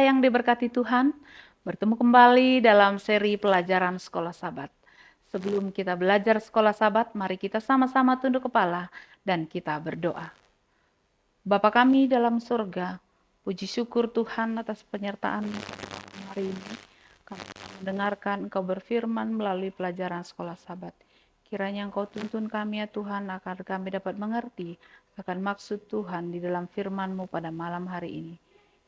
yang diberkati Tuhan, bertemu kembali dalam seri pelajaran Sekolah Sabat. Sebelum kita belajar Sekolah Sabat, mari kita sama-sama tunduk kepala dan kita berdoa. Bapa kami dalam surga, puji syukur Tuhan atas penyertaan hari ini. Kami mendengarkan Engkau berfirman melalui pelajaran Sekolah Sabat. Kiranya Engkau tuntun kami ya Tuhan, agar kami dapat mengerti akan maksud Tuhan di dalam firman-Mu pada malam hari ini.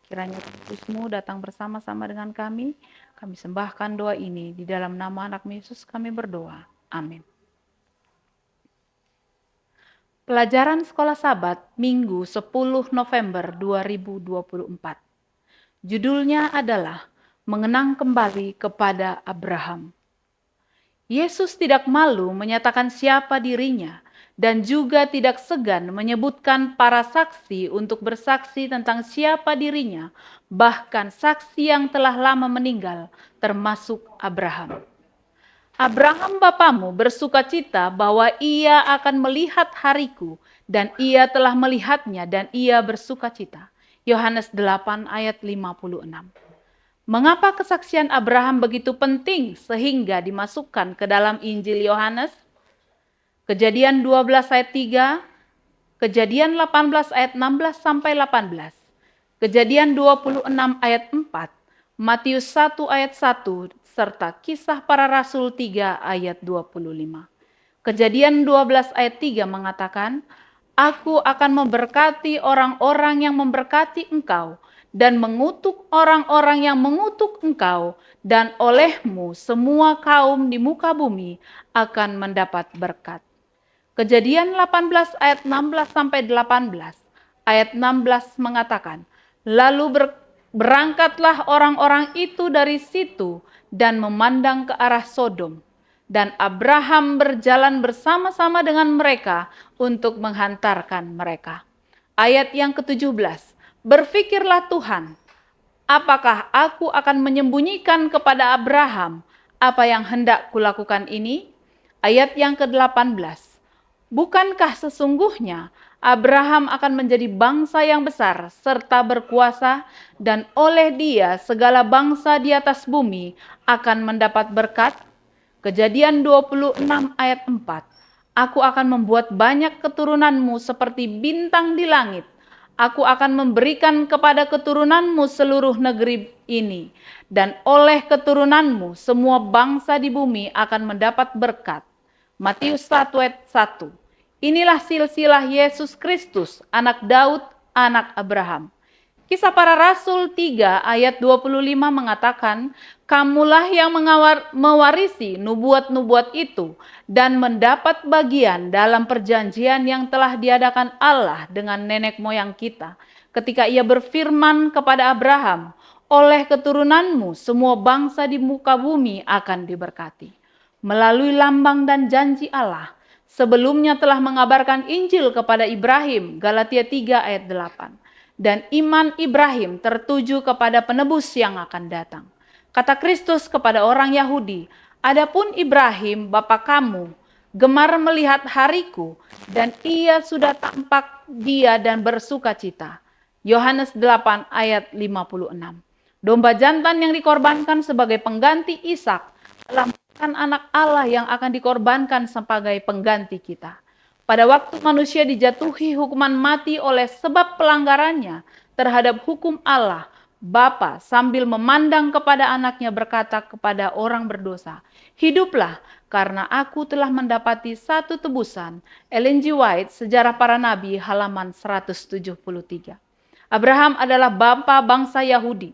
Kiranya Kristus-Mu datang bersama-sama dengan kami. Kami sembahkan doa ini di dalam nama anak Yesus kami berdoa. Amin. Pelajaran Sekolah Sabat Minggu 10 November 2024. Judulnya adalah Mengenang Kembali kepada Abraham. Yesus tidak malu menyatakan siapa dirinya dan juga tidak segan menyebutkan para saksi untuk bersaksi tentang siapa dirinya, bahkan saksi yang telah lama meninggal, termasuk Abraham. Abraham bapamu bersukacita bahwa ia akan melihat hariku, dan ia telah melihatnya dan ia bersukacita. Yohanes 8 ayat 56. Mengapa kesaksian Abraham begitu penting sehingga dimasukkan ke dalam Injil Yohanes? Kejadian 12 ayat 3, Kejadian 18 ayat 16 sampai 18, Kejadian 26 ayat 4, Matius 1 ayat 1, serta Kisah Para Rasul 3 ayat 25. Kejadian 12 ayat 3 mengatakan, Aku akan memberkati orang-orang yang memberkati engkau, dan mengutuk orang-orang yang mengutuk engkau, dan olehmu semua kaum di muka bumi akan mendapat berkat. Kejadian 18 ayat 16 sampai 18. Ayat 16 mengatakan, lalu berangkatlah orang-orang itu dari situ dan memandang ke arah Sodom. Dan Abraham berjalan bersama-sama dengan mereka untuk menghantarkan mereka. Ayat yang ke-17. Berfikirlah Tuhan, apakah aku akan menyembunyikan kepada Abraham apa yang hendak kulakukan ini? Ayat yang ke-18. Bukankah sesungguhnya Abraham akan menjadi bangsa yang besar serta berkuasa, dan oleh dia segala bangsa di atas bumi akan mendapat berkat? Kejadian 26 ayat 4. Aku akan membuat banyak keturunanmu seperti bintang di langit. Aku akan memberikan kepada keturunanmu seluruh negeri ini, dan oleh keturunanmu semua bangsa di bumi akan mendapat berkat. Matius 1 ayat 1. Inilah silsilah Yesus Kristus, anak Daud, anak Abraham. Kisah Para Rasul 3 ayat 25 mengatakan, kamulah yang mewarisi nubuat-nubuat itu dan mendapat bagian dalam perjanjian yang telah diadakan Allah dengan nenek moyang kita. Ketika ia berfirman kepada Abraham, oleh keturunanmu semua bangsa di muka bumi akan diberkati. Melalui lambang dan janji Allah, sebelumnya telah mengabarkan Injil kepada Ibrahim, Galatia 3 ayat 8. Dan iman Ibrahim tertuju kepada penebus yang akan datang. Kata Kristus kepada orang Yahudi, adapun Ibrahim bapa kamu gemar melihat hariku, dan ia sudah tampak dia dan bersukacita. Yohanes 8 ayat 56. Domba jantan yang dikorbankan sebagai pengganti Ishak adalah anak Allah yang akan dikorbankan sebagai pengganti kita. Pada waktu manusia dijatuhi hukuman mati oleh sebab pelanggarannya terhadap hukum Allah, Bapa sambil memandang kepada anaknya berkata kepada orang berdosa, hiduplah karena aku telah mendapati satu tebusan. Ellen G. White, Sejarah Para Nabi, halaman 173. Abraham adalah bapa bangsa Yahudi.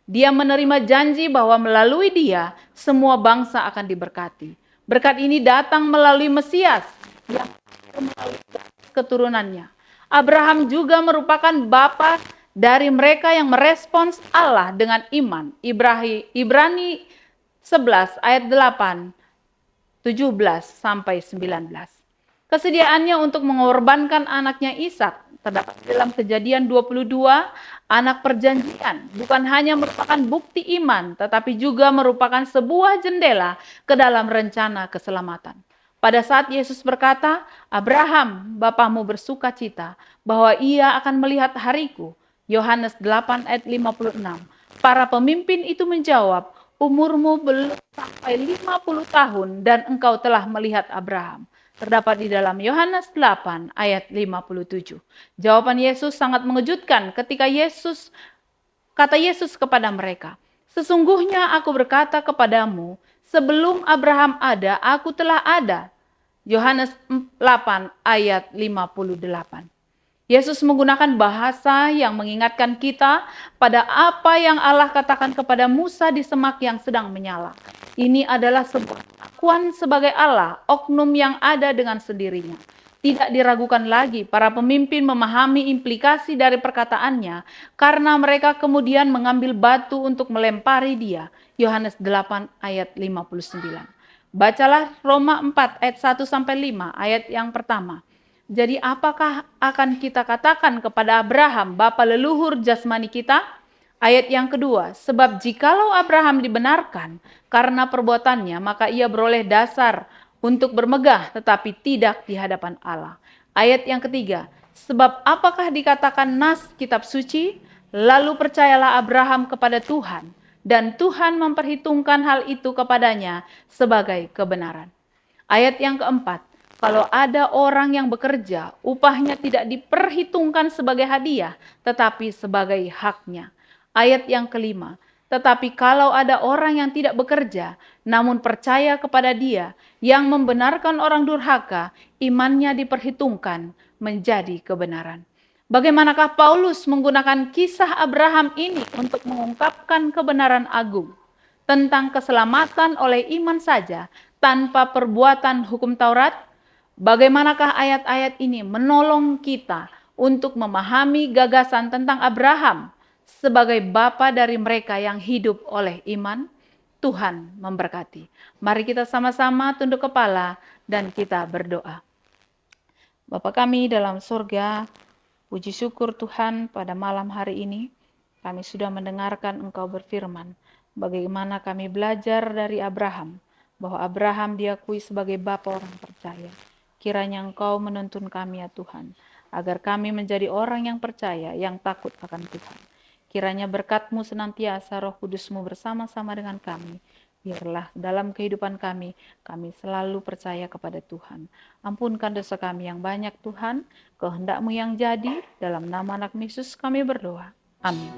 Dia menerima janji bahwa melalui dia semua bangsa akan diberkati. Berkat ini datang melalui Mesias yang melalui keturunannya. Abraham juga merupakan bapa dari mereka yang merespons Allah dengan iman. Ibrani 11 ayat 8, 17 sampai 19. Kesediaannya untuk mengorbankan anaknya Ishak terdapat dalam Kejadian 22, anak perjanjian, bukan hanya merupakan bukti iman, tetapi juga merupakan sebuah jendela ke dalam rencana keselamatan. Pada saat Yesus berkata, Abraham, bapamu bersukacita bahwa ia akan melihat hariku. Yohanes 8 ayat 56. Para pemimpin itu menjawab, umurmu belum sampai 50 tahun dan engkau telah melihat Abraham. Terdapat di dalam Yohanes 8 ayat 57. Jawaban Yesus sangat mengejutkan ketika kata Yesus kepada mereka, sesungguhnya aku berkata kepadamu, sebelum Abraham ada, aku telah ada. Yohanes 8 ayat 58. Yesus menggunakan bahasa yang mengingatkan kita pada apa yang Allah katakan kepada Musa di semak yang sedang menyala. Ini adalah sebuah pengakuan sebagai Allah, oknum yang ada dengan sendirinya. Tidak diragukan lagi para pemimpin memahami implikasi dari perkataannya karena mereka kemudian mengambil batu untuk melempari dia. Yohanes 8 ayat 59. Bacalah Roma 4 ayat 1 sampai 5 ayat yang pertama. Jadi apakah akan kita katakan kepada Abraham, bapa leluhur jasmani kita? Ayat yang kedua, sebab jikalau Abraham dibenarkan karena perbuatannya, maka ia beroleh dasar untuk bermegah tetapi tidak di hadapan Allah. Ayat yang ketiga, sebab apakah dikatakan nas kitab suci? Lalu percayalah Abraham kepada Tuhan, dan Tuhan memperhitungkan hal itu kepadanya sebagai kebenaran. Ayat yang keempat, kalau ada orang yang bekerja, upahnya tidak diperhitungkan sebagai hadiah, tetapi sebagai haknya. Ayat yang kelima, tetapi kalau ada orang yang tidak bekerja, namun percaya kepada Dia yang membenarkan orang durhaka, imannya diperhitungkan menjadi kebenaran. Bagaimanakah Paulus menggunakan kisah Abraham ini untuk mengungkapkan kebenaran agung tentang keselamatan oleh iman saja tanpa perbuatan hukum Taurat? Bagaimanakah ayat-ayat ini menolong kita untuk memahami gagasan tentang Abraham sebagai bapa dari mereka yang hidup oleh iman? Tuhan memberkati. Mari kita sama-sama tunduk kepala dan kita berdoa. Bapa kami dalam surga, puji syukur Tuhan pada malam hari ini kami sudah mendengarkan Engkau berfirman. Bagaimana kami belajar dari Abraham, bahwa Abraham diakui sebagai bapa orang percaya. Kiranya Engkau menuntun kami ya Tuhan, agar kami menjadi orang yang percaya, yang takut akan Tuhan. Kiranya berkat-Mu senantiasa, Roh Kudus-Mu bersama-sama dengan kami. Biarlah dalam kehidupan kami selalu percaya kepada Tuhan. Ampunkan dosa kami yang banyak Tuhan, kehendak-Mu yang jadi, dalam nama anak Yesus kami berdoa. Amin.